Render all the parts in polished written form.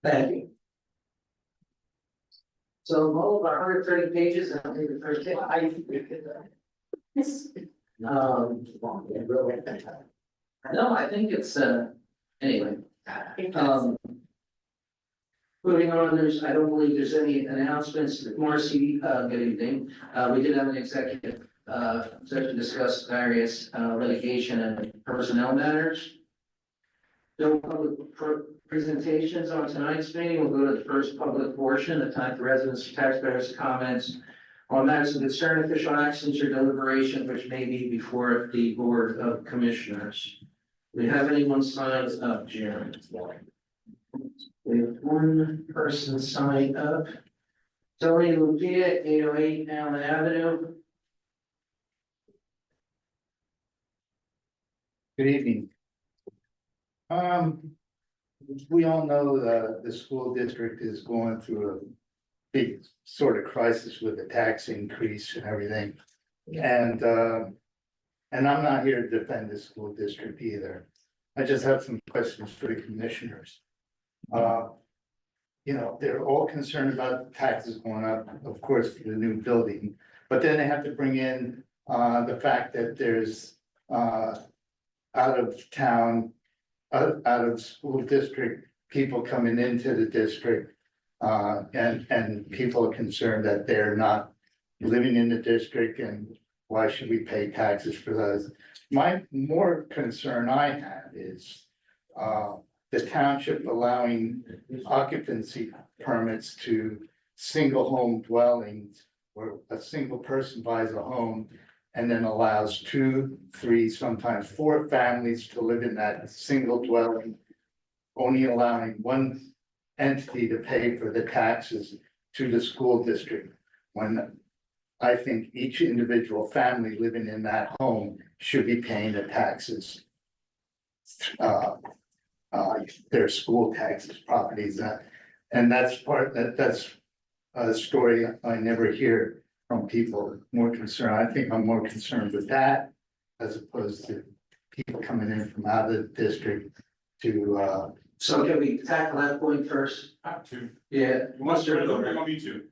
Thank you. So all of our 130 pages, and I'll take the first thing, no, I think it's, anyway. Moving on, I don't believe there's any announcements. Marcy, good evening. We did have an executive, session to discuss various, litigation and personnel matters. No public presentations on tonight's meeting. We'll go to the first public portion, the time for residents and taxpayers' comments on matters of concern, official actions or deliberations which may be before the Board of Commissioners. Do we have anyone signed up, Jeremy? We have one person signed up. Tony Lucia, 808 Allen Avenue. Good evening. We all know the school district is going through a big sort of crisis with the tax increase and everything. And I'm not here to defend the school district either. I just have some questions for the commissioners. You know, they're all concerned about taxes going up, of course, for the new building, but then they have to bring in the fact that there's out of town, out of school district, people coming into the district. And people are concerned that they're not living in the district, and why should we pay taxes for those? My more concern I have is the township allowing occupancy permits to single home dwellings where a single person buys a home and then allows 2, 3, sometimes 4 families to live in that single dwelling, only allowing one entity to pay for the taxes to the school district, when I think each individual family living in that home should be paying the taxes. Their school taxes, properties, and that's that's a story I never hear from people more concerned. I think I'm more concerned with that as opposed to people coming in from out of the district to So can we tackle that point first? Yeah. Mr. Me too.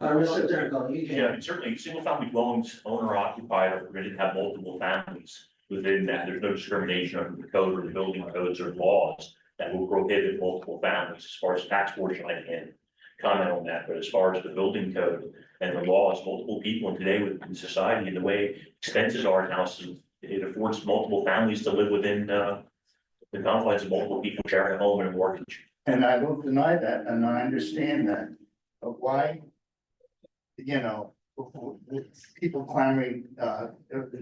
Mr. Durko, you can. Yeah, certainly, single family dwellings, owner occupied, are permitted to have multiple families within that. There's no discrimination under the code or the building codes or laws that will prohibit multiple families. As far as tax portion, I can't comment on that, but as far as the building code and the laws, multiple people in today in society and the way expenses are in houses, it affords multiple families to live within the confines of multiple people sharing a home and a mortgage. and I don't deny that, and I understand that, but why? You know, with people clamoring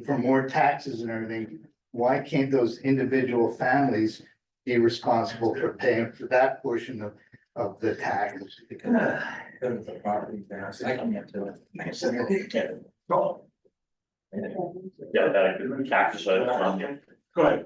for more taxes and everything, why can't those individual families be responsible for paying for that portion of the tax? Go to the property there, I can get to it. Yeah, that could be taxes. Go ahead.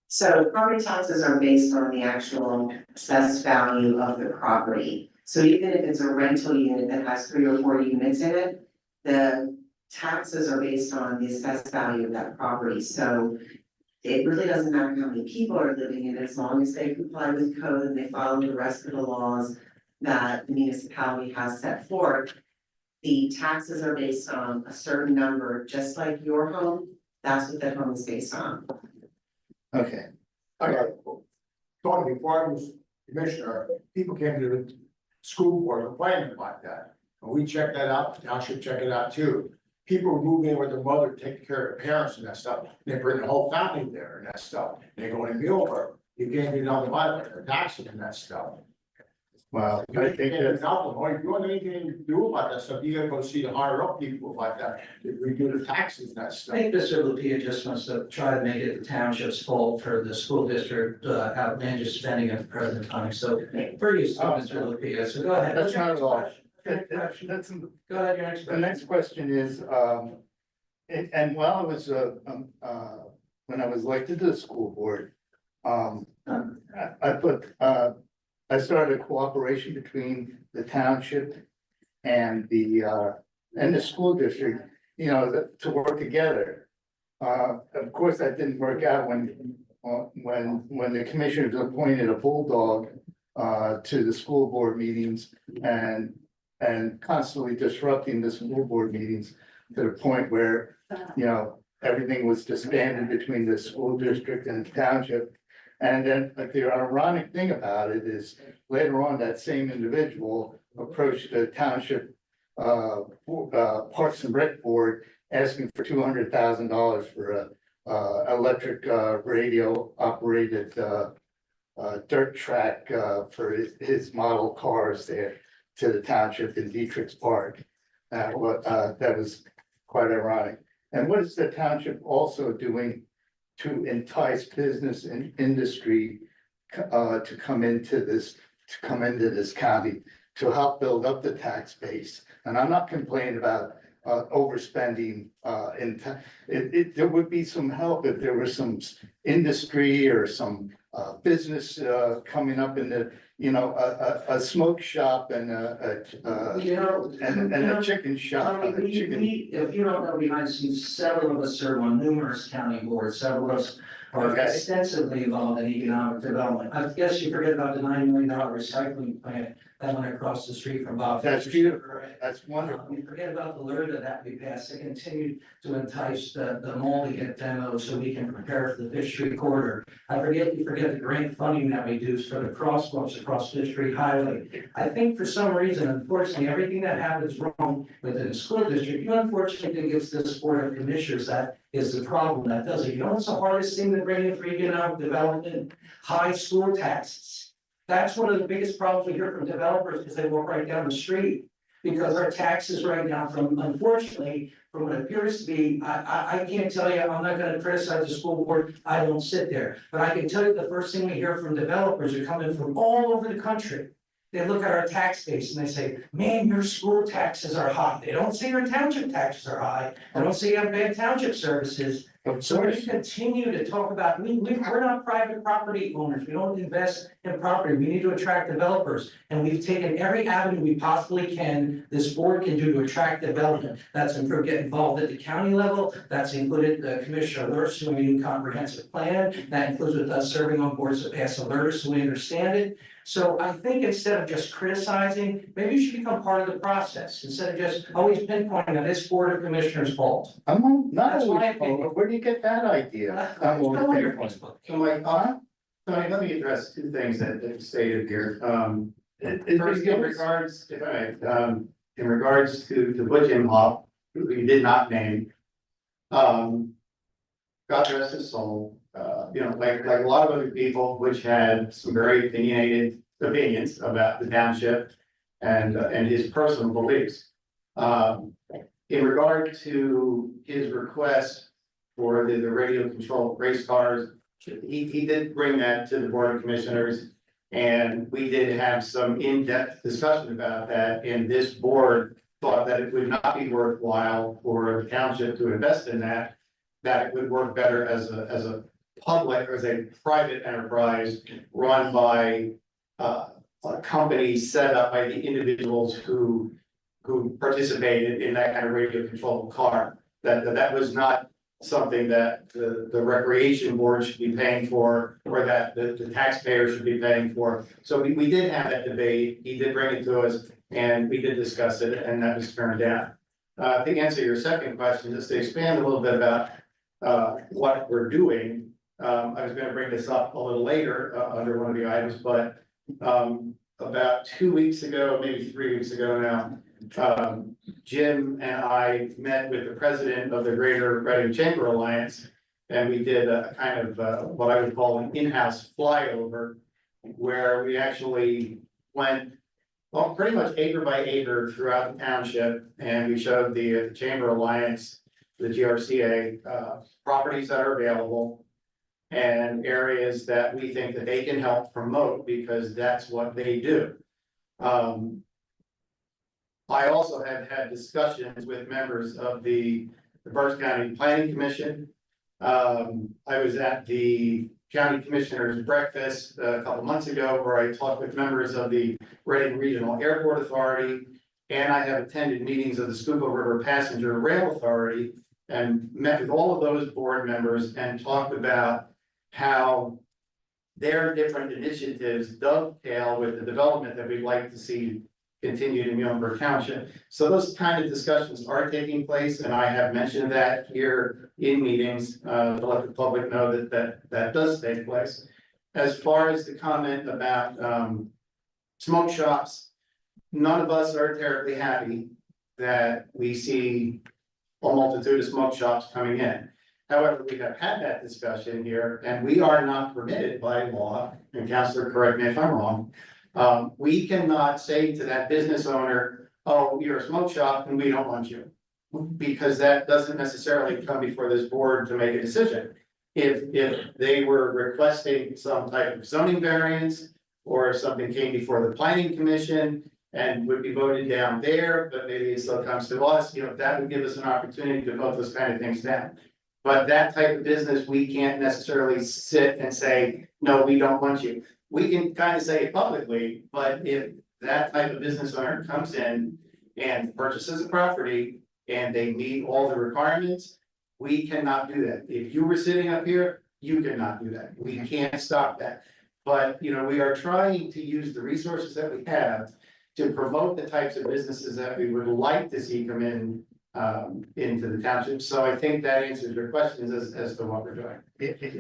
So property taxes are based on the actual assessed value of the property. So even if it's a rental unit that has 3 or 4 units in it, the taxes are based on the assessed value of that property. So it really doesn't matter how many people are living in it, as long as they comply with code and they follow the rest of the laws that the municipality has set forth. The taxes are based on a certain number, just like your home, that's what that home is based on. Okay, I got, talking before I was commissioner, people came to the school board complaining about that. And we checked that out, the township checked it out too. People move in with their mother, take care of their parents and that stuff, they bring the whole family there and that stuff, they go in Muhlenberg. You can't get on the line for taxes and that stuff. well, You I can't think get that, nothing, or if you want anything to do about that stuff, you gotta go see the higher up people about that, if we do the taxes and that I stuff. think Mr. Lupia just wants to try to make it the township's fault for the school district outlandish spending at the present time. So we're used to Mr. Lupia, so go ahead. that's not at all. That's. That's, Go ahead, your next the question. next question is, and while I was, when I was elected to the school board, I started a cooperation between the township and the school district, you know, to work together. Of course, that didn't work out when when the commissioners appointed a bulldog to the school board meetings and constantly disrupting the school board meetings to the point where, you know, everything was disbanded between the school district and the township. And then, but the ironic thing about it is later on, that same individual approached the township Parks and Rec board asking for $200,000 for a electric radio operated dirt track for his model cars there to the township in Dietrich's Park. That was quite ironic. And what is the township also doing to entice business and industry to come into this county to help build up the tax base? And I'm not complaining about overspending there would be some help if there was some industry or some business coming up in the, you know, a smoke shop and You know, and a chicken shop. I mean, if you don't know behind the scenes, several of us serve on numerous county boards, several of us are Okay. extensively involved in economic development. I guess you forget about the $9 million recycling plant that went across the street from Bob. That's Fisher's. beautiful. That's wonderful. We forget about the LERTA that we passed, to continue to entice the mall to get demoed so we can prepare for the Fish Street corridor. We forget the grant funding that we do for the crosswalks across Fish Street Highway. I think for some reason, unfortunately, everything that happens wrong within the school district, you unfortunately think it's this board of commissioners that is the problem that does it. You know what's the hardest thing to bring in for economic development? High school taxes. That's one of the biggest problems we hear from developers because they walk right down the street. Because our taxes right now unfortunately, from what appears to be, I can't tell you, I'm not gonna criticize the school board, I don't sit there. But I can tell you the first thing we hear from developers are coming from all over the country. They look at our tax base and they say, man, your school taxes are high. They don't say your township taxes are high. They don't say you have bad township services. So we continue to talk about, we're not private property owners. We don't invest in property. We need to attract developers. And we've taken every avenue we possibly can, this board can do to attract development. That's improved, get involved at the county level. That's included Commissioner alerts to a new comprehensive plan. That includes with us serving on boards that pass alerts so we understand it. So I think instead of just criticizing, maybe you should become part of the process instead of just always pinpointing that it's board of commissioners' fault. I'm not That's my always, opinion. where do you get that idea? I'm Go on your always- Facebook. So Mike, Tony, let me address two things that you stated here. It- First, in regards, if I may, in regards to Butch Imhoff, who you did not name. God rest his soul, you know, like a lot of other people, which had some very opinionated opinions about the township and his personal beliefs. In regard to his request for the radio controlled race cars, he did bring that to the board of commissioners. And we did have some in-depth discussion about that, and this board thought that it would not be worthwhile for the township to invest in that. That it would work better as a public or as a private enterprise run by a company set up by the individuals who participated in that kind of radio controlled car. That was not something that the recreation board should be paying for, or that the taxpayer should be paying for. So we did have that debate, he did bring it to us, and we did discuss it, and that was turned down. To answer your second question, just to expand a little bit about what we're doing. I was gonna bring this up a little later, under one of the items, but about 2 weeks ago, maybe 3 weeks ago now, Jim and I met with the president of the Greater Reading Chamber Alliance. And we did a kind of what I would call an in-house flyover, where we actually went, well, pretty much acre by acre throughout the township. And we showed the Chamber Alliance, the GRCA, properties that are available. And areas that we think that they can help promote, because that's what they do. I also have had discussions with members of the Berks County Planning Commission. I was at the County Commissioners Breakfast a couple months ago, where I talked with members of the Reading Regional Airport Authority. And I have attended meetings of the Schuylkill River Passenger Rail Authority and met with all of those board members and talked about how their different initiatives dovetail with the development that we'd like to see continued in Muhlenberg Township. So those kind of discussions are taking place, and I have mentioned that here in meetings, to let the public know that does take place. As far as the comment about, smoke shops, none of us are terribly happy that we see a multitude of smoke shops coming in. However, we have had that discussion here, and we are not permitted by law, and Counselor, correct me if I'm wrong. We cannot say to that business owner, oh, you're a smoke shop and we don't want you. Because that doesn't necessarily come before this board to make a decision. If they were requesting some type of zoning variance, or if something came before the planning commission and would be voted down there, but maybe it still comes to us, that would give us an opportunity to vote those kind of things down. But that type of business, we can't necessarily sit and say, no, we don't want you. We can kind of say it publicly, but if that type of business owner comes in and purchases a property and they meet all the requirements, we cannot do that. If you were sitting up here, you cannot do that. We can't stop that. But, we are trying to use the resources that we have to promote the types of businesses that we would like to see come in into the township. So I think that answers your questions as to what we're doing.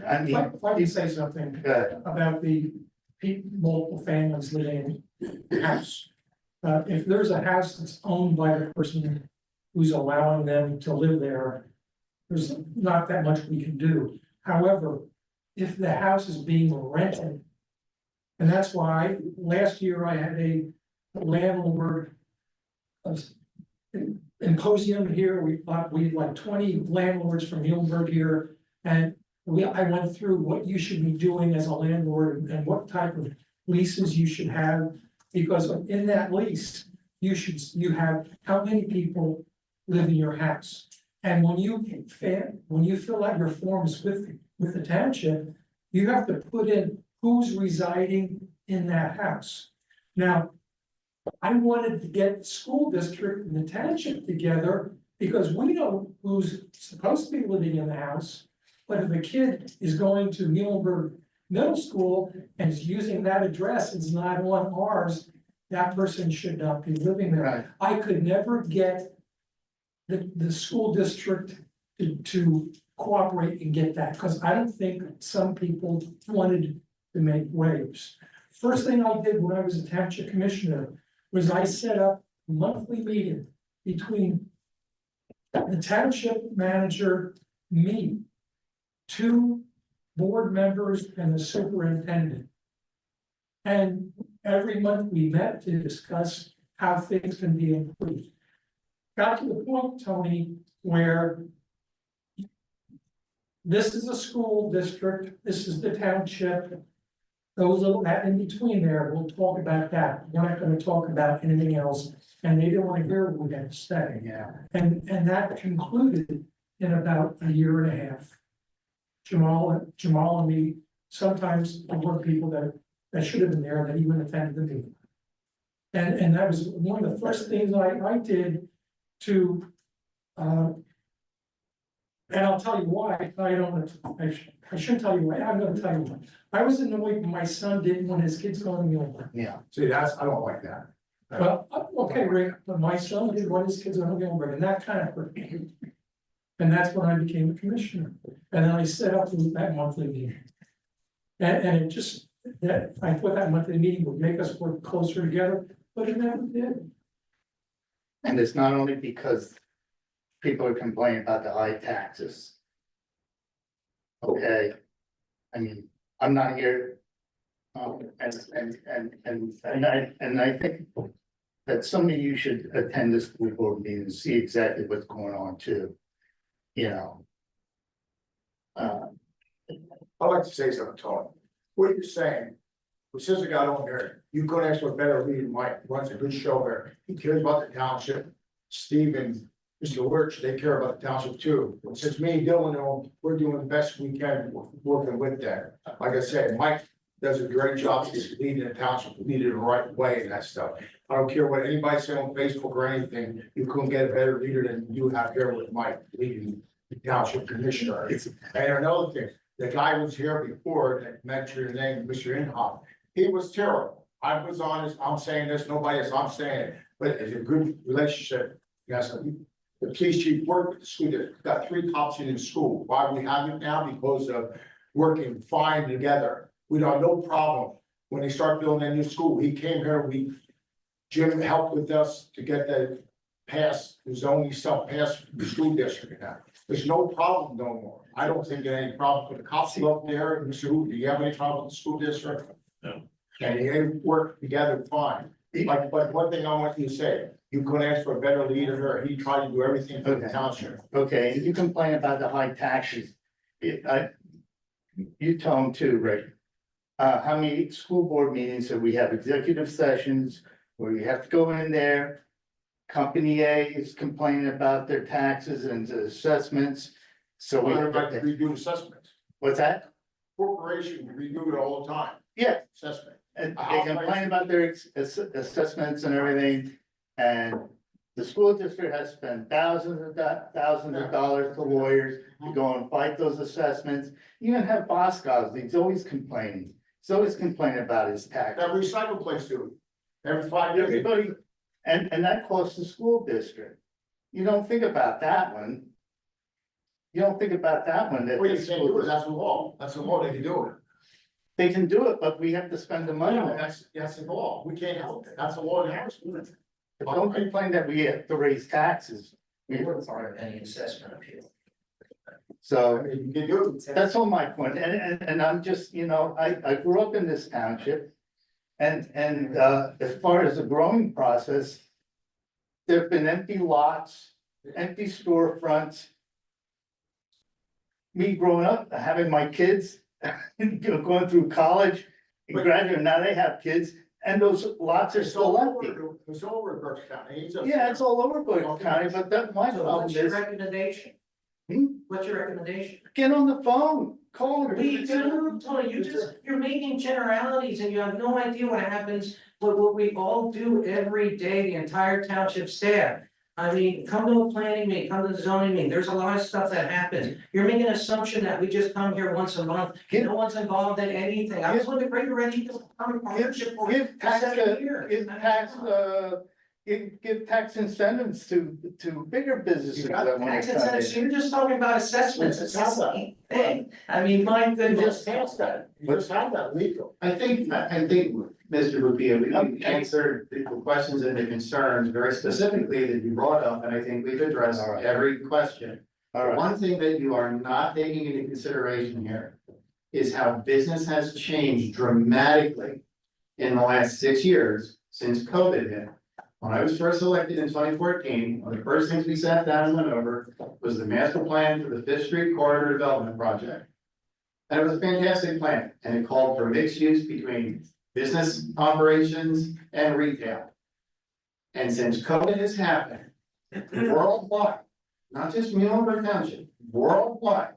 I mean, If I can say something about the multiple families living in a house. If there's a house that's owned by the person who's allowing them to live there, there's not that much we can do. However, if the house is being rented, and that's why last year I had a landlord symposium here. We had like 20 landlords from Muhlenberg here, and I went through what you should be doing as a landlord and what type of leases you should have. Because in that lease, you have how many people live in your house. And when you fill out your forms with the township, you have to put in who's residing in that house. Now, I wanted to get the school district and the township together because we know who's supposed to be living in the house. But if a kid is going to Muhlenberg Middle School and is using that address, it's not on ours, that person should not be living there. Right. I could never get the school district to cooperate and get that, because I don't think some people wanted to make waves. First thing I did when I was a township commissioner was I set up a monthly meeting between the township manager, me, 2 board members and the superintendent. And every month we met to discuss how things can be improved. Got to the point, Tony, where this is a school district, this is the township. Those little, that in between there, we'll talk about that. We're not gonna talk about anything else, and they didn't want to hear what we're gonna say. yeah, And that concluded in about a year and a half. Jamal and me, sometimes there were people that should have been there that even attended the meeting. And that was one of the first things I did to, and I'll tell you why, I shouldn't tell you why, I'm gonna tell you why. I was annoyed when my son didn't want his kids going to Muhlenberg. yeah. See, I don't like that. Well, okay, Rick, but my son did want his kids going to Muhlenberg, and that kind of hurt me. And that's when I became a commissioner, and then I set up that monthly meeting. And it just, that, I thought that monthly meeting would make us work closer together, but it never did. And it's not only because people are complaining about the high taxes. Okay, I mean, I'm not here. And I think that some of you should attend this school board meeting and see exactly what's going on too. I'd like to say something, Tony. What you're saying, well, since I got on here, you couldn't ask for a better leader. Mike runs a good show there. He cares about the township. Steve and Mr. Lurch, they care about the township too. And since me and Dylan, we're doing the best we can working with that. Like I said, Mike does a great job. He's leading the township, leading it the right way and that stuff. I don't care what anybody said on Facebook or anything. You couldn't get a better leader than you have here with Mike leading the township commissioner. And another thing, The guy was here before that mentioned your name, Mr. Inhofe. He was terrible. I was honest, I'm saying this, nobody else, I'm saying it, but it's a good relationship. Yes, the police chief worked with the school, district, got 3 cops in the school. Why we have it now? Because of working fine together. We don't have no problem. When they start building a new school, he came here, Jim helped with us to get the pass, the zoning stuff passed the school district now. There's no problem no more. I don't think there's any problem with the cops up there. Mr. Hu, do you have any problem with the school district? No. And they work together fine. Like, but one thing I want you to say, you couldn't ask for a better leader here. He tried to do everything for the township. Okay, and you complain about the high taxes. You tell them too, Rick. How many school board meetings that we have executive sessions where you have to go in there? Company A is complaining about their taxes and assessments. So we, Well, everybody redo assessments. what's that? Corporation redo it all the time, Yeah, assessment. and they complain about their assessments and everything. And the school district has spent thousands of dollars to lawyers to go and fight those assessments. You even have Boscov's, he's always complaining. He's always complaining about his taxes. That recycle place too. Every 5 years. Everybody, and that costs the school district. You don't think about that one. You don't think about that one, that Well, the you can't school do it, district- that's the law, that's the law, they can do it. they can do it, but we have to spend the money. No, that's the law, we can't help it, that's the law enforcement. But don't complain that we have to raise taxes. We were part of any assessment appeal. I So mean, you can do it. that's all my point. And I'm just, I grew up in this township. And as far as the growing process, there've been empty lots, empty storefronts. Me growing up, having my kids, going through college, and graduating, now they have kids, and those lots are still empty. It's over in Berks County. Yeah, it's all over Boyle County, but that, my So problem what's your is, recommendation? Hmm? What's your recommendation? get on the phone, call them. We do, Tony, you're making generalities and you have no idea what happens, but what we all do every day, the entire township staff. I mean, come to a planning meeting, come to the zoning meeting, there's a lot of stuff that happens. You're making an assumption that we just come here once a month, Give- no one's involved in anything. I was looking great already, I'm a partnership for Give tax, 7 years. give tax incentives to bigger businesses that want Tax to come incentives, in. you're just talking about assessments, it's the same thing. I mean, my goodness. You just have that legal. I think, Mr. Rupia, we answered the questions and the concerns very specifically that you brought up, and I think we've addressed All right. every question. All right, One thing that you are not taking into consideration here is how business has changed dramatically in the last 6 years since COVID hit. When I was first elected in 2014, one of the first things we sat down and went over was the master plan for the Fifth Street Corridor Development Project. And it was a fantastic plan, and it called for mixed use between business operations and retail. And since COVID has happened, worldwide, not just Muhlenberg Township, worldwide,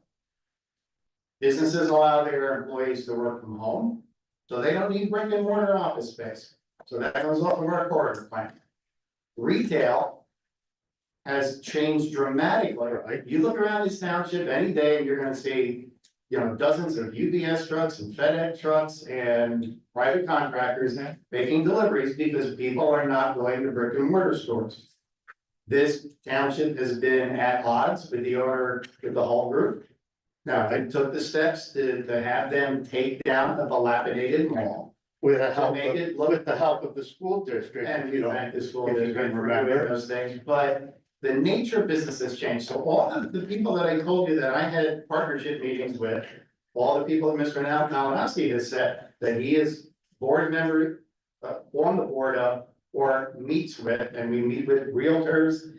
businesses allow their employees to work from home, so they don't need brick and mortar office space. So that goes off of our corridor plan. Retail has changed dramatically. You look around this township any day, and you're gonna see, dozens of UPS trucks and FedEx trucks and private contractors making deliveries because people are not going to brick and mortar stores. This township has been at odds with the owner, with the whole group. Now, I took the steps to have them take down the dilapidated mall. with the To help make it of, look, with the help of the school district, and we thank the school if you district can for remember. doing those things, but the nature of business has changed. So all of the people that I told you that I had partnership meetings with, all the people that Mr. Malinowski has said that he is board member, on the board of, or meets with, and we meet with realtors.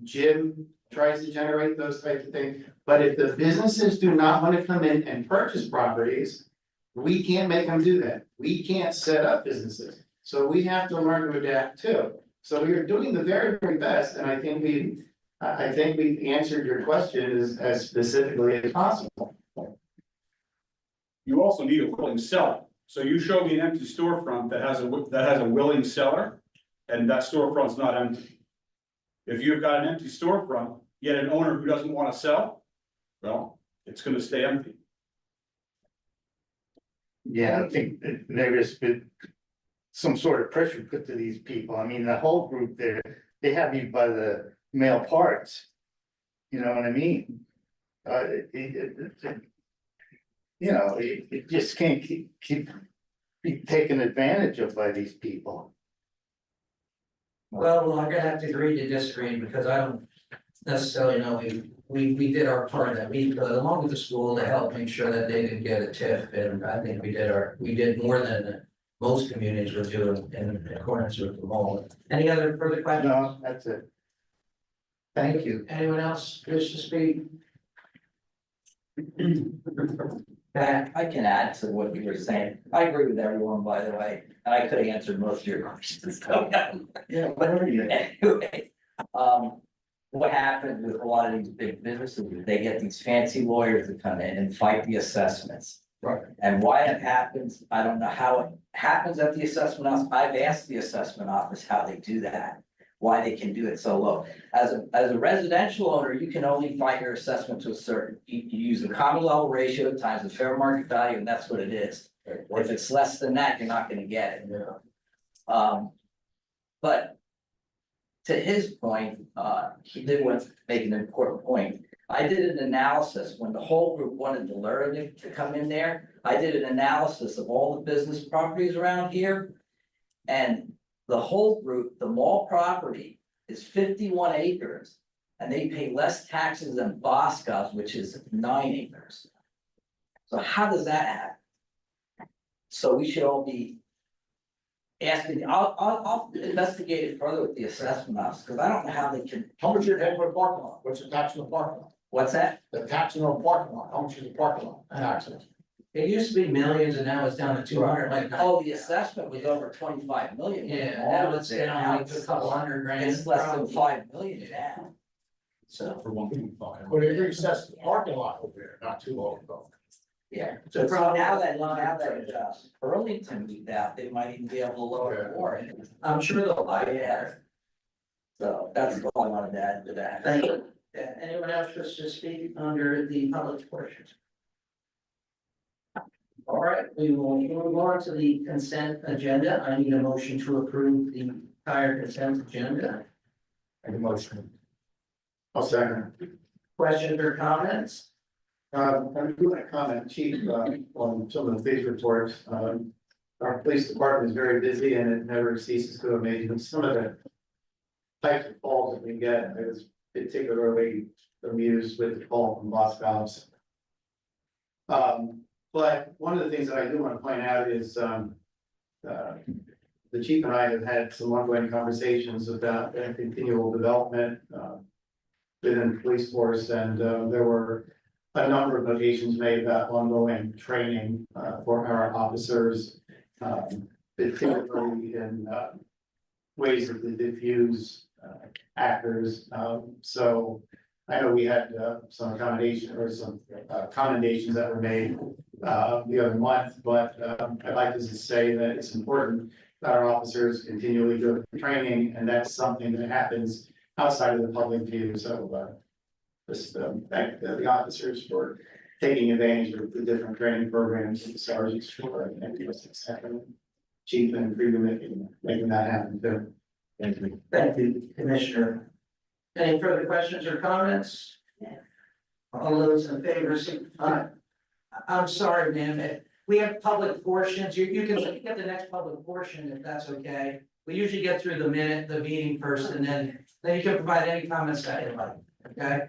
Jim tries to generate those types of things, but if the businesses do not want to come in and purchase properties, we can't make them do that. We can't set up businesses, so we have to learn to adapt too. So we are doing the very, very best, and I think we've answered your question as specifically as possible. You also need a willing seller. So you showed me an empty storefront that has a willing seller, and that storefront's not empty. If you've got an empty storefront, yet an owner who doesn't want to sell, well, it's gonna stay empty. Yeah, I think that there has been some sort of pressure put to these people. I mean, the whole group there, they have you by the male parts. You know what I mean? You know, it just can't keep be taken advantage of by these people. Well, I'm gonna have to agree to disagree because I don't necessarily know, we did our part that we, along with the school to help make sure that they didn't get a tip. And I think we did more than most communities would do in accordance with the law. Any other further questions? No, that's it. Thank you. Anyone else wish to speak? Pat? I can add to what you were saying. I agree with everyone, by the way, and I could have answered most of your questions. Yeah, But anyway, what happens with a lot of these big businesses, is they get these fancy lawyers to come in and fight the assessments. Right. And why it happens, I don't know how it happens at the assessment office. I've asked the assessment office how they do that. Why they can do it so low. As a residential owner, you can only fight your assessment to a certain, you use the common level ratio times the fair market value, and that's what it is. If it's less than that, you're not gonna get it. But to his point, he did make an important point. I did an analysis when the whole group wanted the learning to come in there. I did an analysis of all the business properties around here. And the whole group, the mall property is 51 acres. And they pay less taxes than Boscov's, which is 9 acres. So how does that happen? So we should all be asking, I'll investigate it further with the assessment office, because I don't know how they can. How much you pay for a parking lot? What's the tax in the parking lot? What's that? The tax in a parking lot, how much is the parking lot taxes? It used to be millions and now it's down to 200, like. Oh, the assessment was over 25 million. Yeah, now it's down like a couple hundred grand. It's less than probably. 5 million now. So, For 1.5. Well, they reassessed the parking lot over there, not too long ago. Yeah, So so now that Burlington moved out, they might even be able to lower it more. I'm sure they'll buy it. Yeah. So that's all I wanted to add to that. Thank you. Anyone else wish to speak under the public portion? All right, we will move on to the consent agenda. I need a motion to approve the entire consent agenda. Make a motion. I'll second. Questions or comments? I do want to comment, Chief, on some of the police reports. Our police department is very busy and it never ceases to amaze me. Some of the types of calls that we get, I was particularly amused with the call from Boscov's. But one of the things that I do want to point out is, the chief and I have had some ongoing conversations about continual development, within the police force, and, there were a number of notations made about ongoing training, for our officers, particularly in, ways that they diffuse, actors. So I know we had, some accommodation or some, commendations that were made, the other month, but, I'd like to just say that it's important that our officers continually go to training, and that's something that happens outside of the public view. So, just thank the officers for taking advantage of the different training programs and sergeants for and chief and for making that happen too. Thank you. Thank you, Commissioner. Any further questions or comments? All those in favor, I'm sorry, ma'am, we have public portions, you can get the next public portion if that's okay. We usually get through the meeting first, and then you can provide any comments that you like, okay?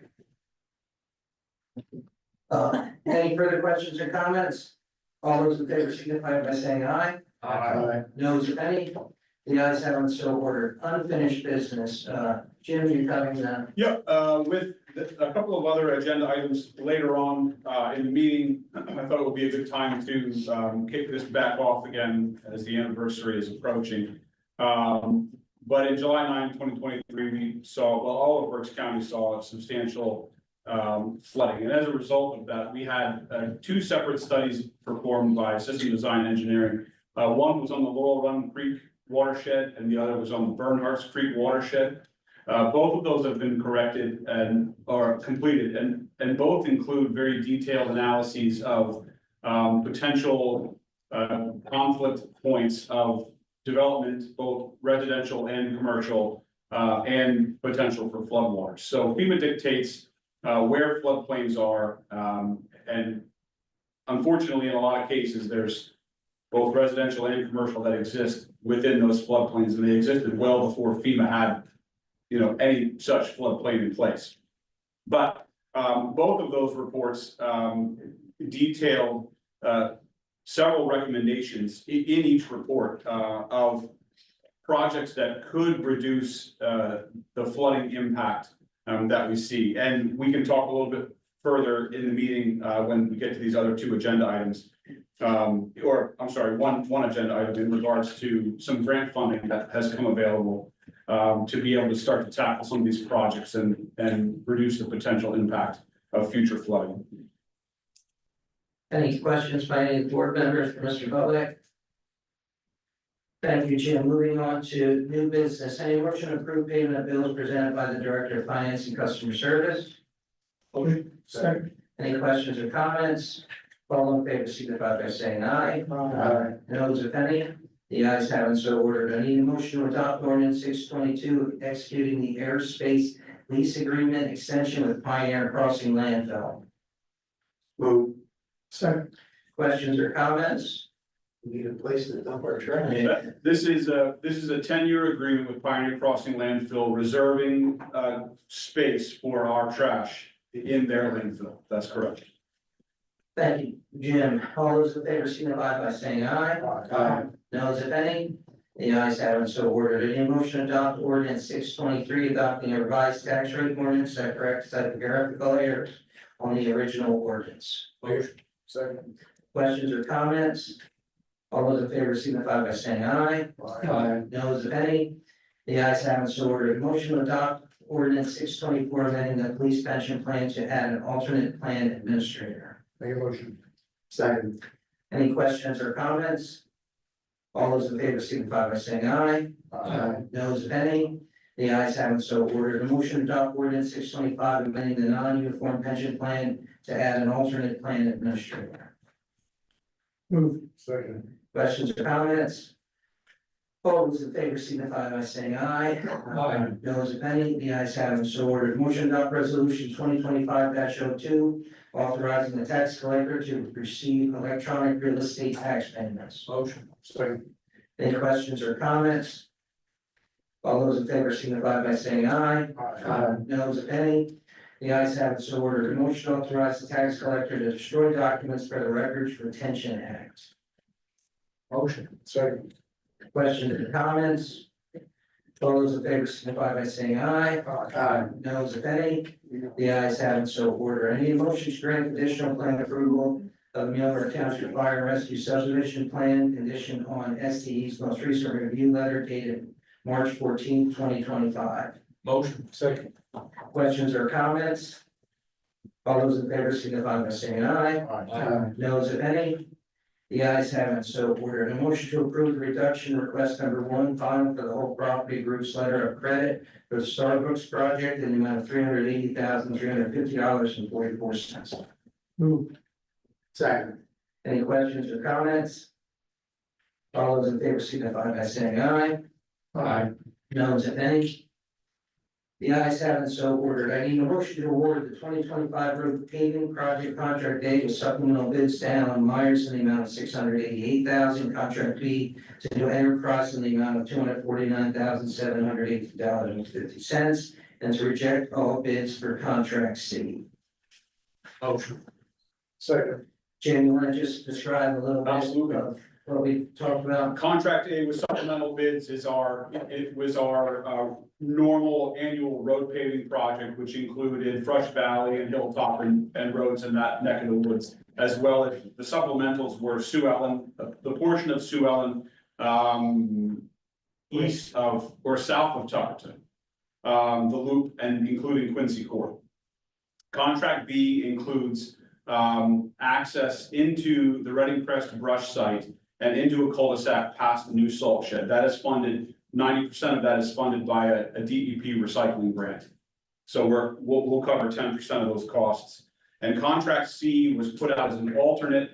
Any further questions or comments? All those in favor signify by saying aye. Noes, if any, the ayes have it, so ordered. Unfinished business, Jim, you coming now? Yeah, with a couple of other agenda items later on, in the meeting, I thought it would be a good time to, kick this back off again as the anniversary is approaching. But in July 9, 2023, we saw, well, all of Berks County saw a substantial, flooding. And as a result of that, we had, two separate studies performed by System Design Engineering. One was on the Laurel Run Creek watershed, and the other was on the Bernhardt's Creek watershed. Both of those have been corrected and are completed, and both include very detailed analyses of potential conflict points of development, both residential and commercial, and potential for floodwaters. So FEMA dictates where floodplains are, and unfortunately, in a lot of cases, there's both residential and commercial that exist within those floodplains, and they existed well before FEMA had, any such floodplain in place. But both of those reports detailed several recommendations in each report of projects that could reduce the flooding impact that we see. And we can talk a little bit further in the meeting when we get to these other two agenda items. Or I'm sorry, one agenda item in regards to some grant funding that has come available to be able to start to tackle some of these projects and reduce the potential impact of future flooding. Any questions by any board members for Mr. Bobak? Thank you, Jim. Moving on to new business. Any motion to approve payment of bills presented by the Director of Finance and Customer Service? Second. Any questions or comments? All in favor, signify by saying aye. Noes, if any. The ayes have it, so ordered. I need a motion to adopt ordinance 622, executing the airspace lease agreement extension with Pioneer Crossing landfill. Move. Second. Questions or comments? We need a place to dump our trash. This is a 10-year agreement with Pioneer Crossing landfill, reserving space for our trash in their landfill. That's correct. Thank you, Jim. All those in favor, signify by saying aye. Noes, if any. The ayes have it, so ordered. Any motion to adopt ordinance 623, adopting a revised tax rate ordinance that corrects typographical errors on the original ordinance. Second. Questions or comments? All those in favor signify by saying aye. Noes, if any. The ayes have it, so ordered. Motion to adopt ordinance 624, amending the police pension plan to add an alternate plan administrator. Make a motion. Second. Any questions or comments? All those in favor signify by saying aye. Noes, if any. The ayes have it, so ordered. A motion to adopt ordinance 625, amending the non-uniform pension plan to add an alternate plan administrator. Move. Second. Questions or comments? All those in favor signify by saying aye. Noes, if any. The ayes have it, so ordered. Motion to adopt resolution 2025-02, authorizing the tax collector to receive electronic real estate tax payments. Motion. Second. Any questions or comments? All those in favor signify by saying aye. Noes, if any. The ayes have it, so ordered. A motion to authorize the tax collector to destroy documents for the Records Retention Act. Motion. Second. Questions or comments? All those in favor signify by saying aye. Noes, if any. The ayes have it, so ordered. I need a motion to grant additional plan approval of Muhlenberg Township Fire and Rescue Subdivision Plan conditioned on STE's most recent review letter dated March 14, 2025. Motion. Second. Questions or comments? All those in favor signify by saying aye. Noes, if any. The ayes have it, so ordered. A motion to approve the reduction request number 1, final for the whole property group's letter of credit for the Starbucks project in the amount of $380,350.44. Move. Second. Any questions or comments? All those in favor signify by saying aye. Noes, if any. The ayes have it, so ordered. I need a motion to award the 2025 road paving project contract date with supplemental bids to Allen Myers in the amount of $688,000, contract fee to New Enterprise in the amount of $249,780.50, and to reject all bids for contract C. Motion. Second. Jim, you want to just describe a little bit Absolutely. of what we talked about? Contract A with supplemental bids was our normal annual road paving project, which included Fresh Valley and Hilltop and roads in that neck of the woods. As well as the supplementals were Sue Ellen, the portion of Sue Ellen, east of or south of Tuckerton. The loop and including Quincy Court. Contract B includes access into the Reading Crest brush site and into a cul-de-sac past the new salt shed. That is funded, 90% of that is funded by a DEP recycling grant. So we'll cover 10% of those costs. And contract C was put out as an alternate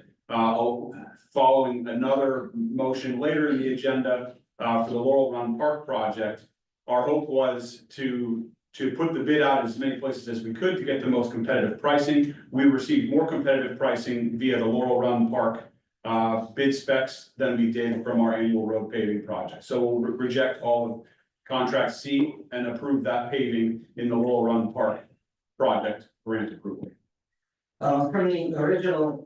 following another motion later in the agenda, for the Laurel Run Park project. Our hope was to put the bid out as many places as we could to get the most competitive pricing. We received more competitive pricing via the Laurel Run Park bid specs than we did from our annual road paving project. So we'll reject all of contract C and approve that paving in the Laurel Run Park project grant approval. From the original,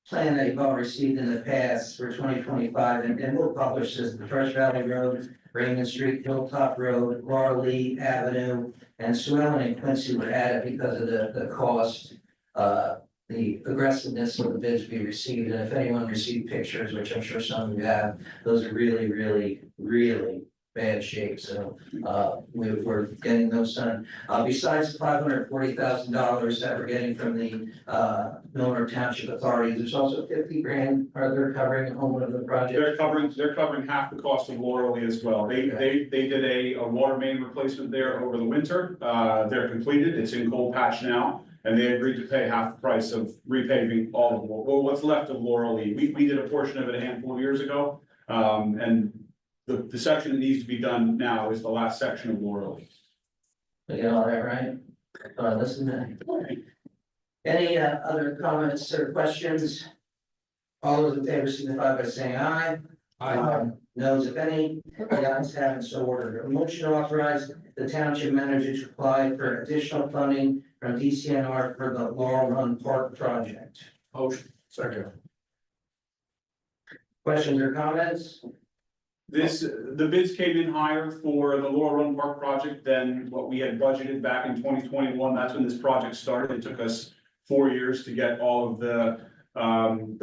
plan that you've all received in the past for 2025, and we'll publish this, the First Valley Road, Raymond Street, Hilltop Road, Laurel Lee Avenue, and Swellen and Quincy were added because of the cost, the aggressiveness of the bids we received, and if anyone received pictures, which I'm sure some of you have, those are really, really, really bad shape, so, we're getting those done. Besides the $540,000 that we're getting from the, Muhlenberg Township Authority, there's also 50 grand, are they covering home of the project? They're covering half the cost of Laurel Lee as well. They did a water main replacement there over the winter. They're completed, it's in cold patch now, and they agreed to pay half the price of repaving all of, well, what's left of Laurel Lee. We did a portion of it a handful of years ago, and the section that needs to be done now is the last section of Laurel Lee. We got all that right? Listen to any other comments or questions? All those in favor signify by saying aye. Aye. Noes if any, the ayes have it, so ordered. A motion to authorize the township manager to apply for additional funding from DCNR for the Laurel Run Park project. Motion. Second. Questions or comments? The bids came in higher for the Laurel Run Park project than what we had budgeted back in 2021. That's when this project started. It took us 4 years to get all of the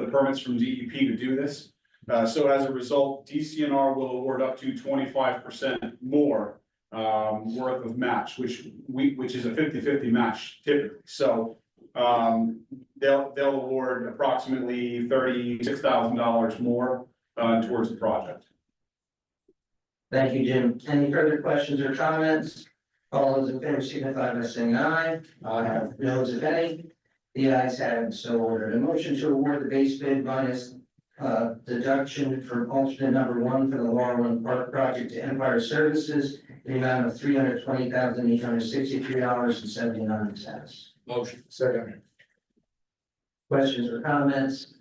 permits from DEP to do this. So as a result, DCNR will award up to 25% more worth of match, which is a 50-50 match typically. So they'll award approximately $36,000 more towards the project. Thank you, Jim. Any further questions or comments? All those in favor signify by saying aye. Aye. Noes if any, the ayes have it, so ordered. A motion to award the base bid minus deduction for alternate number 1 for the Laurel Run Park project to Empire Services in the amount of $320,863.79. Motion. Second. Questions or comments?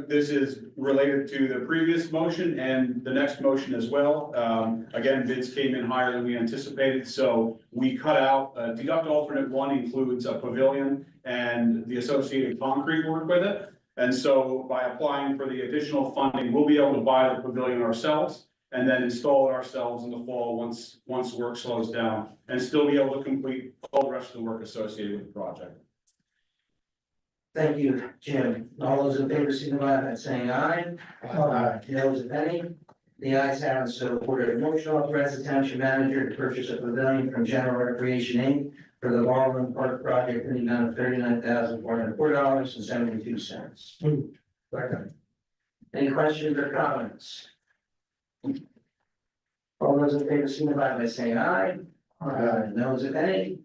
This is related to the previous motion and the next motion as well. Again, bids came in higher than we anticipated, so we cut out, deduct alternate 1 includes a pavilion and the associated concrete work with it. And so by applying for the additional funding, we'll be able to buy the pavilion ourselves and then install it ourselves in the fall once work slows down, and still be able to complete all the rest of the work associated with the project. Thank you, Jim. All those in favor signify by saying aye. Aye. Noes if any, the ayes have it, so ordered. A motion to authorize the township manager to purchase a pavilion from General Recreation Inc. for the Laurel Run Park project in the amount of $39,404.72. Second. Any questions or comments? All those in favor signify by saying aye. Noes if any,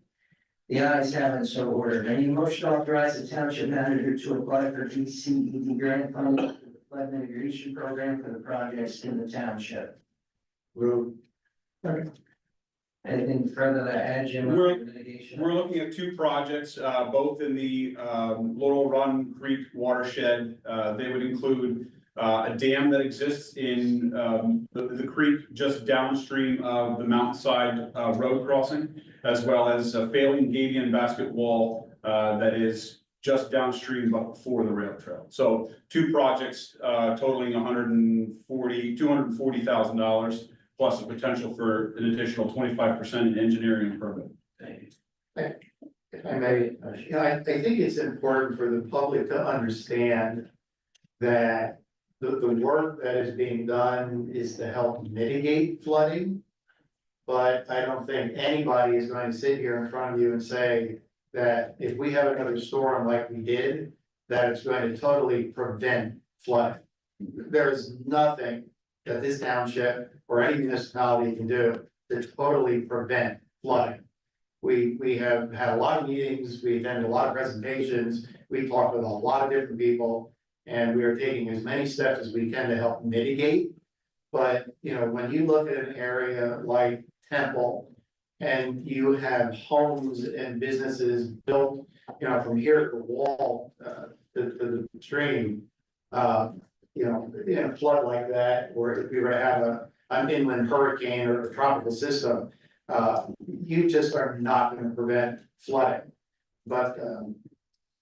the ayes have it, so ordered. Any motion to authorize the township manager to apply for DCED grant funding for the flood mitigation program for the projects in the township? Move. Anything further to add, Jim? on We're- mitigation? We're looking at 2 projects, both in the Laurel Run Creek watershed. They would include a dam that exists in the creek just downstream of the mountainside road crossing, as well as a failing Gadian basket wall that is just downstream but before the rail trail. So 2 projects totaling $240,000 plus the potential for an additional 25% in engineering and permit. Thank you. If I may, I think it's important for the public to understand that the work that is being done is to help mitigate flooding. But I don't think anybody is going to sit here in front of you and say that if we have another storm like we did, that it's going to totally prevent flooding. There is nothing that this township or any municipality can do to totally prevent flooding. We have had a lot of meetings, we attended a lot of presentations, we talked with a lot of different people, And we are taking as many steps as we can to help mitigate. But, you know, when you look at an area like Temple and you have homes and businesses built, you know, from here to the wall, to the stream. You know, in a flood like that, or if we were to have an inland hurricane or a tropical system. You just are not gonna prevent flooding. But,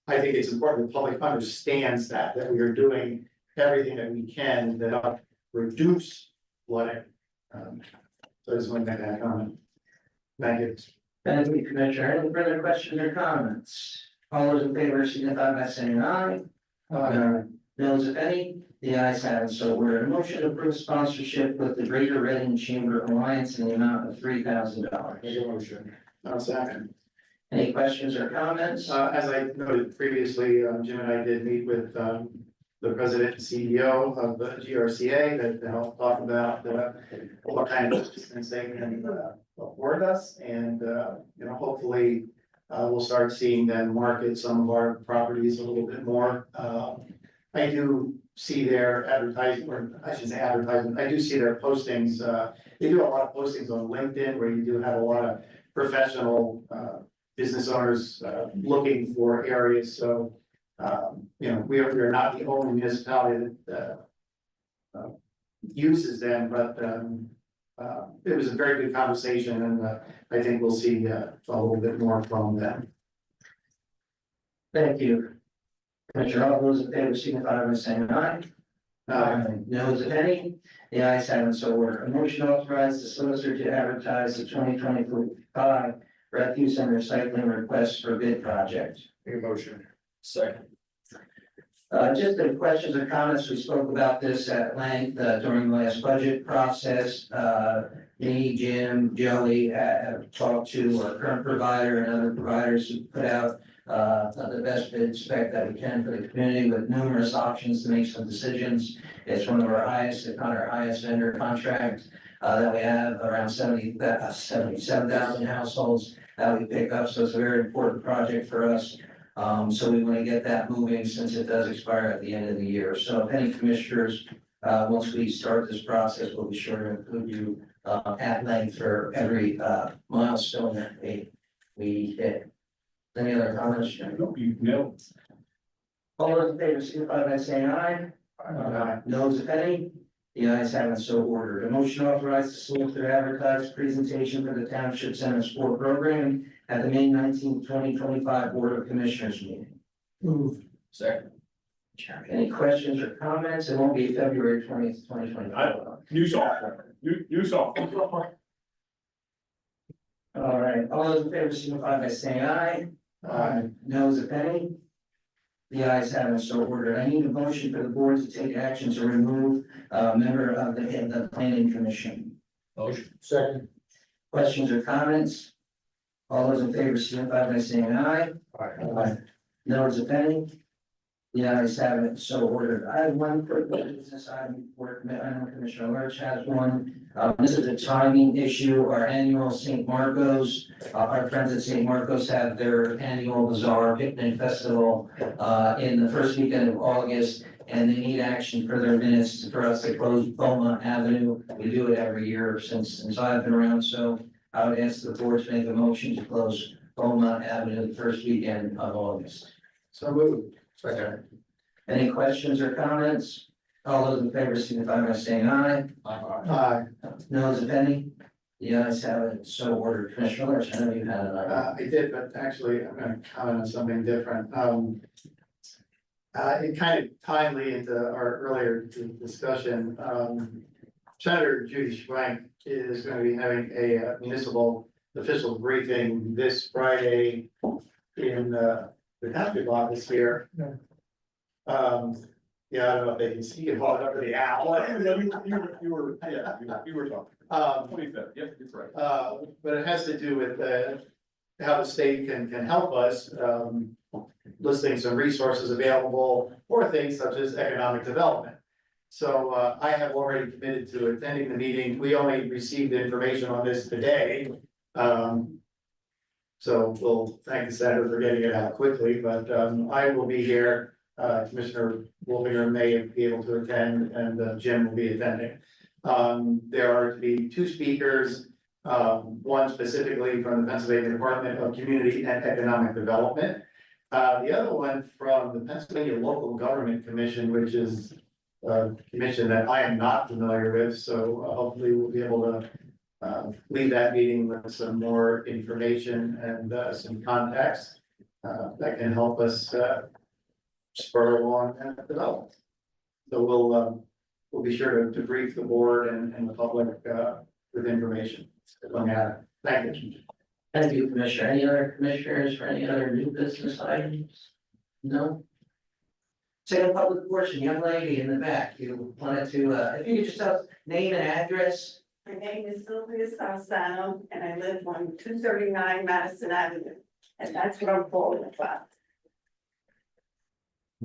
I think it's important the public understands that we are doing everything that we can to help reduce flooding. So I just want to make that comment. Thank you. Thank you, Commissioner. Any further questions or comments? All those in favor signify by saying aye. Those if any, the ayes have it, so we're in motion to approve sponsorship with the Greater Reading Chamber Alliance in the amount of $3,000. Make a motion. I'll second. Any questions or comments? As I noted previously, Jim and I did meet with, the president and CEO of the GRCA to help talk about, what kind of assistance they can, afford us. And, you know, hopefully, we'll start seeing them market some of our properties a little bit more. I do see their advertising, or I should say advertisement, I do see their postings, they do a lot of postings on LinkedIn where you do have a lot of professional, business owners, looking for areas, so. You know, we are not the only municipality that, uses them, but, it was a very good conversation, and, I think we'll see, a little bit more from them. Thank you. Commissioner, all those in favor signify by saying aye. Those if any, the ayes have it, so ordered. A motion authorized the solicitor to advertise the 2025 refuse and recycling requests for bid project. Make a motion. Second. Just the questions or comments, we spoke about this at length during the last budget process. Me, Jim, Joey have talked to our current provider and other providers who put out the best bid spec that we can for the community with numerous options to make some decisions. It's one of our highest, if not our highest vendor contract that we have, around 77,000 households that we pick up. So it's a very important project for us. So we want to get that moving since it does expire at the end of the year. So if any commissioners, once we start this process, we'll be sure to include you at length for every milestone that we hit. Any other comments, Jim? Nope, you nailed it. All those in favor, signify by saying aye. Those if any, the ayes have it, so ordered. A motion authorized the solicitor to advertise presentation for the Township Center Sport Program at the May 19, 2025 Board of Commissioners meeting. Move. Second. Any questions or comments? It won't be February 20th, 2025. New software, new software. All right, all those in favor signify by saying aye. Those if any. The ayes have it, so ordered. I need a motion for the board to take action to remove a member of the planning commission. Motion. Second. Questions or comments? All those in favor signify by saying aye. Those if any. The ayes have it, so ordered. I have one quick business item for, I know Commissioner Lurch has one. This is a timing issue. Our annual St. Marcos, our friends at St. Marcos have their annual bazaar picnic festival in the first weekend of August. And they need action for their minutes for us to close Beaumont Avenue. We do it every year since I've been around, so I would ask the board to make a motion to close Beaumont Avenue the first weekend of August. So moved. Second. Any questions or comments? All those in favor signify by saying aye. Those if any, the ayes have it, so ordered. Commissioner Lurch, I know you had it. I did, but actually, I'm gonna comment on something different. It kind of timely into our earlier discussion. Senator Judy Schwank is going to be having a municipal official briefing this Friday in the township office here. Yeah, I don't know if they can see it all over the owl. You were talking. 25th, yep, that's right. But it has to do with how the state can help us, listing some resources available for things such as economic development. So I have already committed to attending the meeting. We only received the information on this today. So we'll thank the senator for getting it out quickly, but I will be here Commissioner Wolfinger may be able to attend, and Jim will be attending. There are to be two speakers, one specifically from the Pennsylvania Department of Community and Economic Development. The other one from the Pennsylvania Local Government Commission, which is a commission that I am not familiar with, so hopefully we'll be able to leave that meeting with some more information and some context that can help us spur along that development. So we'll be sure to brief the board and the public with information when we have it. Thank you. Thank you, Commissioner. Any other commissioners for any other new business items? No? Second public portion, young lady in the back, you wanted to, if you could just tell us name and address. My name is Sylvia Salzano, and I live on 239 Madison Avenue, and that's what I'm calling about.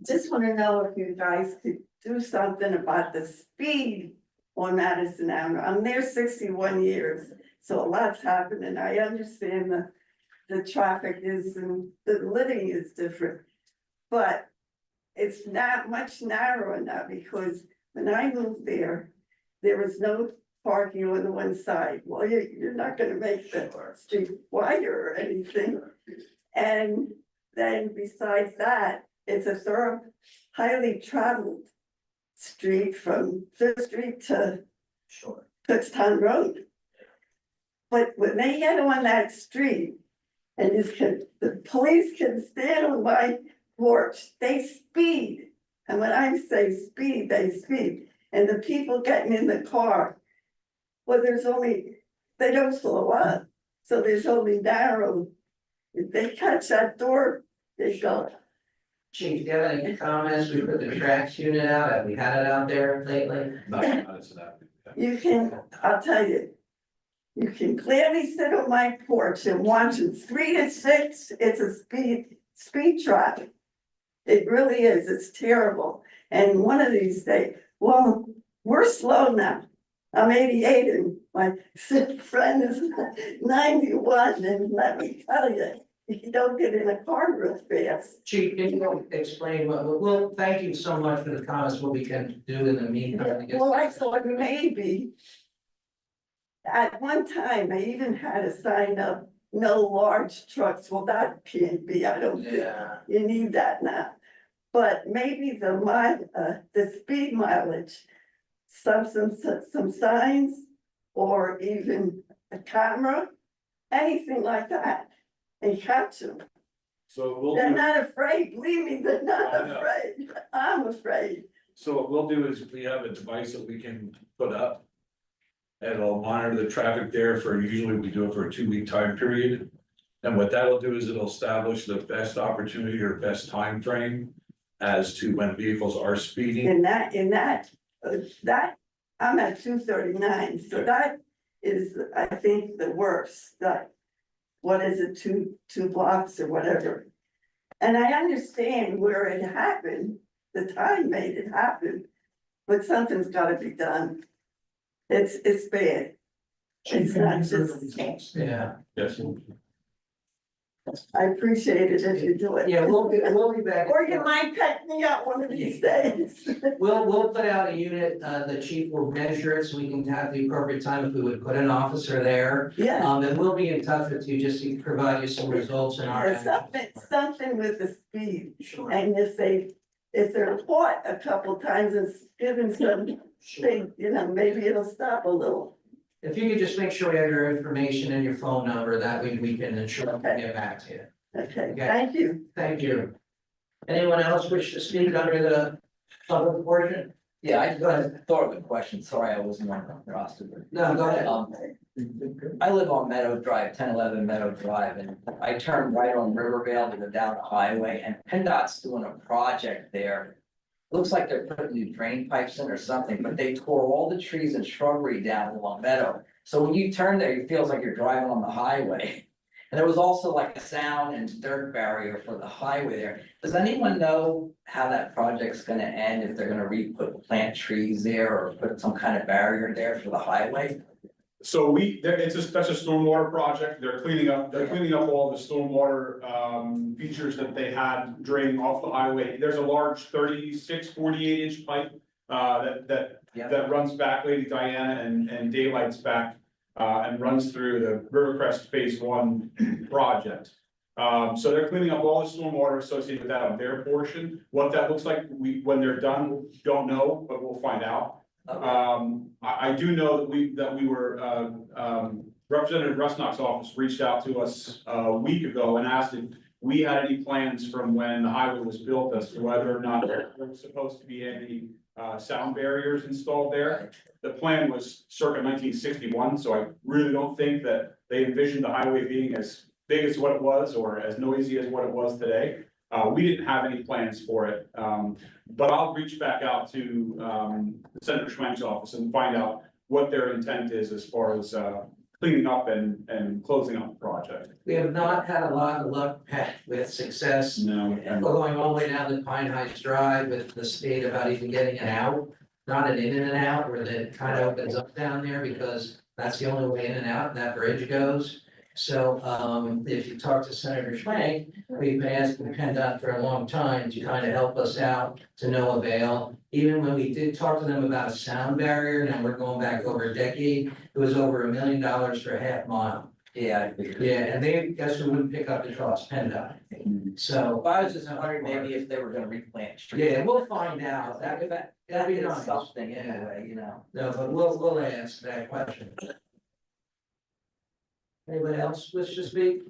Just want to know if you guys could do something about the speed on Madison Avenue. I'm there 61 years, so a lot's happening. I understand the traffic is, and the living is different. But it's not much narrower now, because when I moved there, there was no parking on the one side. Well, you're not gonna make the street wider or anything. And then besides that, it's a thorough, highly traveled street from Fifth Street to Kutztown Road. But when they get on that street, and the police can stand on my porch, they speed. And when I say speed, they speed. And the people getting in the car, well, they don't slow up. So there's only narrow. If they catch that door, they go. Chief, do you have any comments? We put the tracks unit out. Have we had it out there lately? You can, I'll tell you, you can clearly sit on my porch and watch it 3 to 6. It's a speed trap. It really is. It's terrible. And one of these days, well, we're slow now. I'm 88 and my friend is 91, and let me tell you, you don't get in a car real fast. Chief, can you explain well, thank you so much for the comments, what we can do in the meantime. Well, I thought maybe at one time, I even had a sign up, no large trucks. Well, that can't be, I don't think Yeah. you need that now. But maybe the speed mileage, some signs, or even a camera, anything like that, and catch them. So They're not afraid, believe me, they're not I know. afraid. I'm afraid. So what we'll do is we have a device that we can put up. And it'll monitor the traffic there usually we do it for a 2-week time period. And what that'll do is it'll establish the best opportunity or best time frame as to when vehicles are speeding. In that, I'm at 239, so that is, I think, the worst, that, what is it, two blocks or whatever. And I understand where it happened, the time made it happen, but something's gotta be done. It's bad. It's not just, Yeah, Yes. I appreciate it if you do it. yeah, we'll be back. Or you might pick me up one of these days. We'll put out a unit, the chief will measure it, so we can have the appropriate time if we would put an officer there. Yeah. And we'll be in touch with you just to provide you some results in our. Something with the speed. Sure. And if they're caught a couple times and given some thing, maybe it'll stop a little. If you could just make sure we have your information and your phone number, that way we can ensure we can get back to you. Okay, thank you. Thank you. Anyone else wish to speak under the public portion? Yeah, I just thought of a question. Sorry, I wasn't on the roster. No, go ahead. I live on Meadow Drive, 1011 Meadow Drive, and I turn right on Rivervale to go down the highway, and PennDOT's doing a project there. Looks like they're putting new drain pipes in or something, but they tore all the trees and shrubbery down along Meadow. So when you turn there, it feels like you're driving on the highway. And there was also like a sound and dirt barrier for the highway there. Does anyone know how that project's gonna end, if they're gonna plant trees there or put some kind of barrier there for the highway? So that's a stormwater project, they're cleaning up all the stormwater, features that they had draining off the highway. There's a large 36-48 inch pipe, that runs back Lady Diana and daylights back, and runs through the Rivercrest Phase 1 project. So they're cleaning up all the stormwater associated with that on their portion. What that looks like, when they're done, don't know, but we'll find out. I do know that we were, Representative Rusnock's office reached out to us a week ago and asked if we had any plans from when the highway was built as to whether or not there was supposed to be any sound barriers installed there. The plan was circa 1961, so I really don't think that they envisioned the highway being as big as what it was or as noisy as what it was today. We didn't have any plans for it, but I'll reach back out to Senator Schwenk's office and find out what their intent is as far as cleaning up and closing up the project. We have not had a lot of luck with success. No. Going all the way down to Pine Heights Drive with the state about even getting it out, not an in and an out where it kind of opens up down there because that's the only way in and out that bridge goes. So, if you talk to Senator Schwenk, we've been asking PennDOT for a long time to kind of help us out to no avail. Even when we did talk to them about a sound barrier, now we're going back over a decade, it was over $1 million for a half mile. Yeah, I figured. Yeah, and they, guess who wouldn't pick up the cost, PennDOT. So, I was just wondering maybe if they were gonna replant trees. yeah, we'll find out. That'd be It's nice. something anyway, you know. No, but we'll ask that question. Anybody else wish to speak?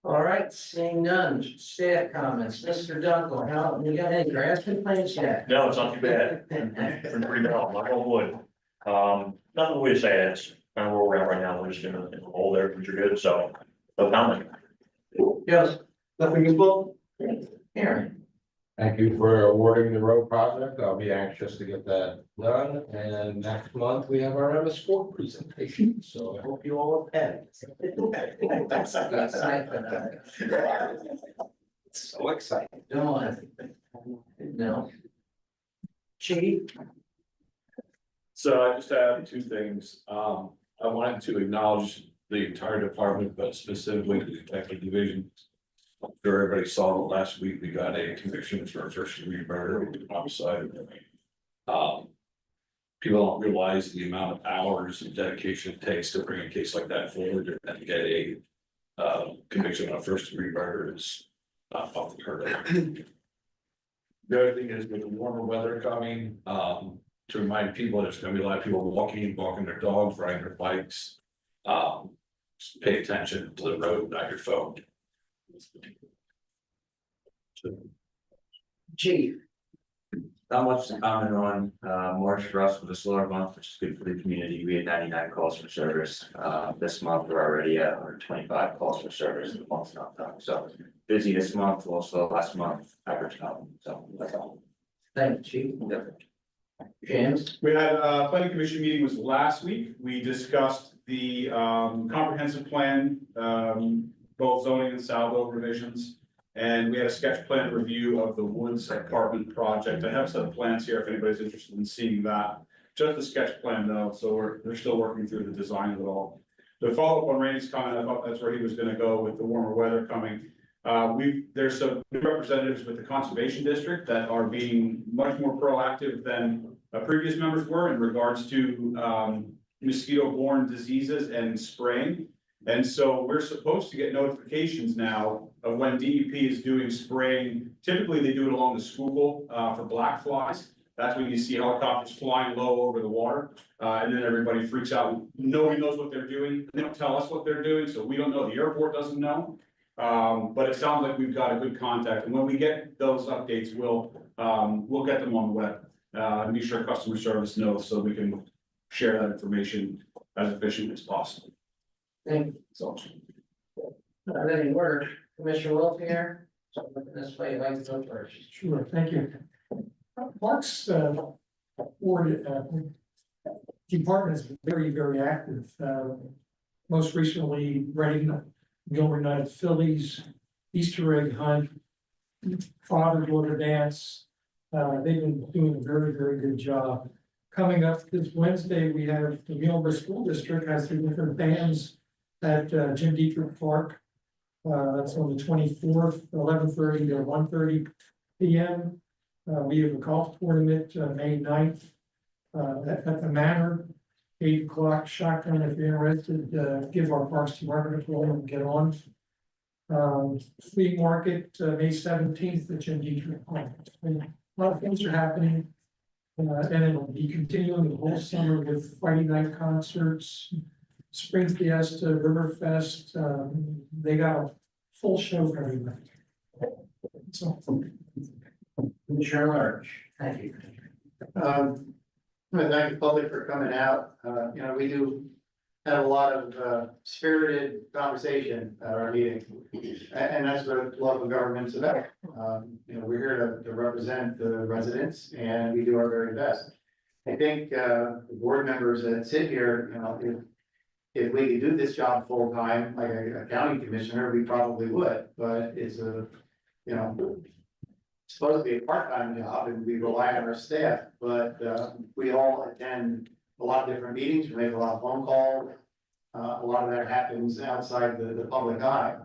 All right, seeing none, staff comments, Mr. Dunkel, how, you got any grass complaints yet? No, it's not too bad. Been pretty bad, knock on wood. Nothing we say, it's kind of where we're at right now, we're just in the hole there, which are good, so, no comment. Yes, Nothing is book. Aaron, Thank you for awarding the road project. I'll be anxious to get that done. And next month we have our MS4 presentation. So I hope you all attend. that's exciting. So exciting. Dawn. No. Chief, So I just have two things. I wanted to acknowledge the entire department, but specifically the detective division. I'm sure everybody saw that last week we got a conviction for a first degree murder, homicide. People don't realize the amount of hours and dedication it takes to bring a case like that forward and get a conviction on a first degree murder is often heard of. The other thing is with the warmer weather coming, to remind people, there's gonna be a lot of people walking their dogs, riding their bikes. Just pay attention to the road, not your phone. Chief, Not much to comment on, March for us was a slower month, which is good for the community. We had 99 calls for service. This month, we're already at 125 calls for service, the month's not done. So busy this month, also last month, average out, so that's all. thank you, Chief. James, We had a planning commission meeting was last week. We discussed the comprehensive plan, both zoning and salvo revisions. And we had a sketch plan review of the Woods apartment project. I have some plans here if anybody's interested in seeing that. Just a sketch plan though, so they're still working through the design of it all. To follow up on Randy's comment, I thought that's where he was gonna go with the warmer weather coming. There's some new representatives with the conservation district that are being much more proactive than previous members were in regards to mosquito-borne diseases and spraying. And so we're supposed to get notifications now of when DEP is doing spraying. Typically, they do it along the Schuylkill for black flies. That's when you see helicopters flying low over the water. And then everybody freaks out. Nobody knows what they're doing. They don't tell us what they're doing, so we don't know. The airport doesn't know. But it sounds like we've got a good contact. And when we get those updates, we'll get them on the web. And be sure customer service knows so we can share that information as efficiently as possible. thank you. So. Not any word, Commissioner Wolf here, so look at this way, I'd like to go first. Sure, thank you. Parks, board, department is very, very active. Most recently, running Gilbert Night Phillies, Easter egg hunt, father-daughter dance. They've been doing a very, very good job. coming up this Wednesday, we have the Muhlenberg School District has 3 different bands at Jim Dietrich Park. That's on the 24th, 11:30 to 1:30 p.m. We have a golf tournament, May 9th, at the Manor, 8 o'clock shotgun. If you're interested, give our Parks Department a call and get on. Flea Market, May 17th at Jim Dietrich Park. And a lot of things are happening. And it'll be continuing the whole summer with Friday night concerts, Spring Fiesta, Riverfest. They got a full show for everybody. So. Commissioner Lurch, thank you. I thank the public for coming out. We do have a lot of spirited conversation at our meeting. And that's what local government's about. We're here to represent the residents and we do our very best. I think the board members that sit here, if we could do this job full time, like a county commissioner, we probably would, but it's supposed to be a part-time job and we rely on our staff, but we all attend a lot of different meetings, we make a lot of phone calls. A lot of that happens outside the public eye.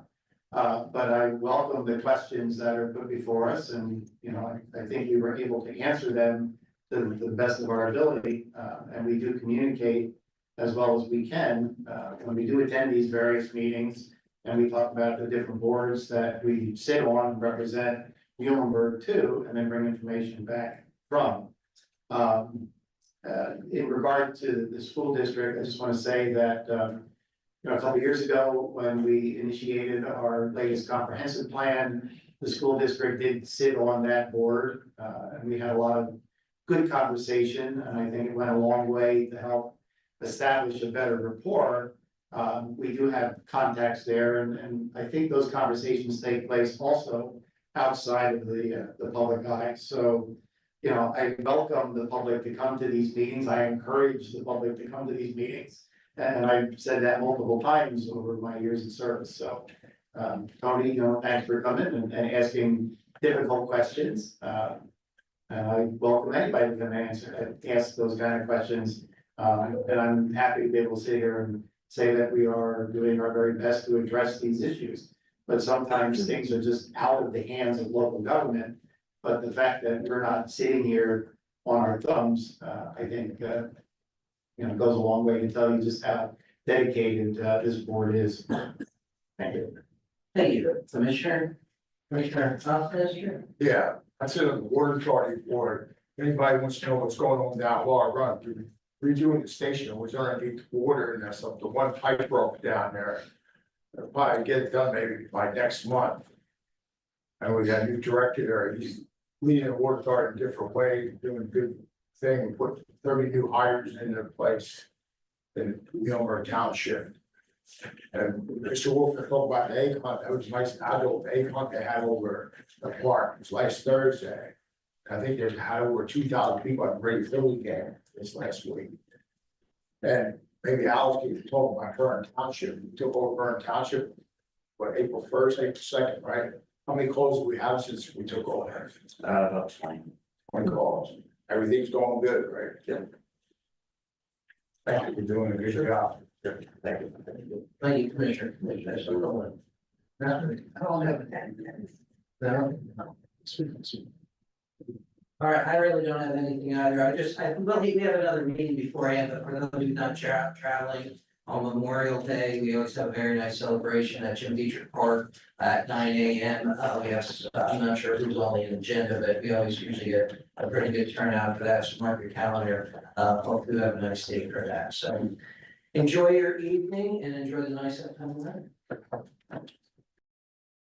But I welcome the questions that are put before us and, I think we were able to answer them to the best of our ability. And we do communicate as well as we can, when we do attend these various meetings. And we talk about the different boards that we sit on, represent Muhlenberg too, and then bring information back from. In regard to the school district, I just want to say that, a couple of years ago, when we initiated our latest comprehensive plan, the school district did sit on that board, and we had a lot of good conversation, and I think it went a long way to help establish a better rapport. We do have contacts there, and I think those conversations take place also outside of the public eye. So, I welcome the public to come to these meetings. I encourage the public to come to these meetings. And I've said that multiple times over my years in service. So, Tony, thanks for coming and asking difficult questions. And I welcome anybody to come and ask those kind of questions. And I'm happy to be able to sit here and say that we are doing our very best to address these issues. But sometimes things are just out of the hands of local government. But the fact that we're not sitting here on our thumbs, I think, goes a long way to tell you just how dedicated this board is. Thank you. Thank you, Commissioner Thompson. Yeah, I sit on the water authority board. Anybody wants to know what's going on down Law Run, redoing the station, it was underneath the water and that's up to one pipe broke down there. I'll probably get it done maybe by next month. And we got a new director there, he's leading the water authority in a different way, doing a good thing, we put 30 new hires in their place in Muhlenberg Township. And Mr. Wolf talked about the egg hunt, that was a nice adult egg hunt they had over the park, it was last Thursday. I think there's had over 2,000 people at the Great Philly game this last week. And maybe Al can talk about Burn Township, we took over Burn Township, April 1st, April 2nd, right? How many calls do we have since we took over? About 20. 20 calls. Everything's going good, right? Yeah. Thank you for doing a good job. Thank you. Thank you, Commissioner. I don't have no. All right, I really don't have anything either. We have another meeting before I end, but for those who not traveling on Memorial Day, we always have a very nice celebration at Jim Dietrich Park at 9 a.m. We have, I'm not sure who's on the agenda, but we always usually get a pretty good turnout for that. So mark your calendar. Hopefully you have a nice day for that. So enjoy your evening and enjoy the nice upcoming weather.